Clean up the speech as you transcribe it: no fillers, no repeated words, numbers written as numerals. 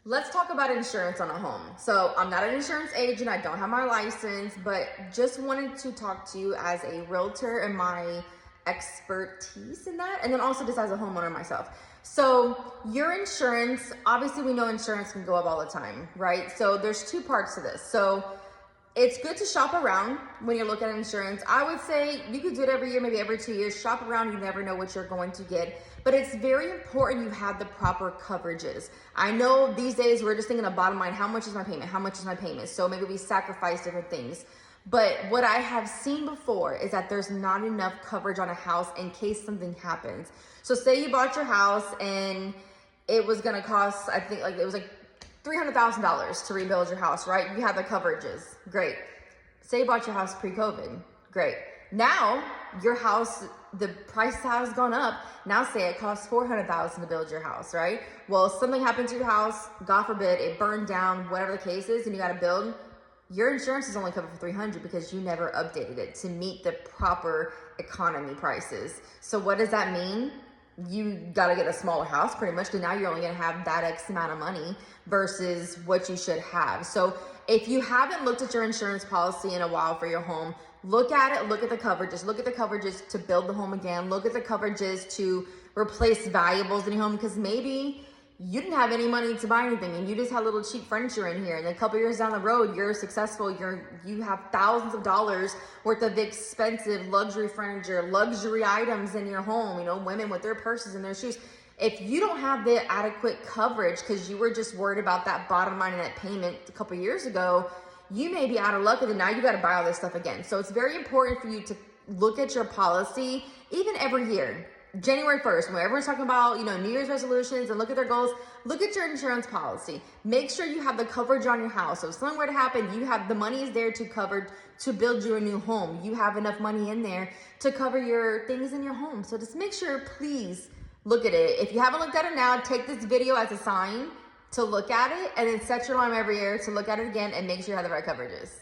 Let's talk about insurance on a home. So I'm not an insurance agent, I don't have my license, but just wanted to talk to you as a realtor and my expertise in that, and then also just as a homeowner myself. So your insurance, obviously we know insurance can go up all the time, right? So there's two parts to this. So it's good to shop around when you're looking at insurance. I would say you could do it every year, maybe every 2 years. Shop around, you never know what you're going to get. But it's very important you have the proper coverages. I know these days we're just thinking of bottom line, how much is my payment? How much is my payment? So maybe we sacrifice different things. But what I have seen before is that there's not enough coverage on a house in case something happens. So say you bought your house and it was gonna cost, I think it was like $300,000 to rebuild your house, right? You have the coverages, great. Say you bought your house pre-COVID, great. Now your house, the price has gone up. Now say it costs $400,000 to build your house, right? Well, something happened to your house, God forbid, it burned down, whatever the case is, and you got to build. Your insurance is only covered for $300 because you never updated it to meet the proper economy prices. So what does that mean? You got to get a smaller house pretty much, because now you're only going to have that X amount of money versus what you should have. So if you haven't looked at your insurance policy in a while for your home, look at it, look at the coverages to build the home again, look at the coverages to replace valuables in your home, because maybe you didn't have any money to buy anything and you just had little cheap furniture in here, and a couple years down the road you're successful, you have thousands of dollars worth of expensive luxury furniture, luxury items in your home, women with their purses and their shoes. If you don't have the adequate coverage because you were just worried about that bottom line and that payment a couple years ago, you may be out of luck, and then now you got to buy all this stuff again. So it's very important for you to look at your policy even every year. January 1st, when everyone's talking about, New Year's resolutions and look at their goals, look at your insurance policy. Make sure you have the coverage on your house. So if something were to happen, you have the money is there to build you a new home. You have enough money in there to cover your things in your home. So just make sure, please look at it. If you haven't looked at it now, take this video as a sign to look at it, and then set your alarm every year to look at it again and make sure you have the right coverages.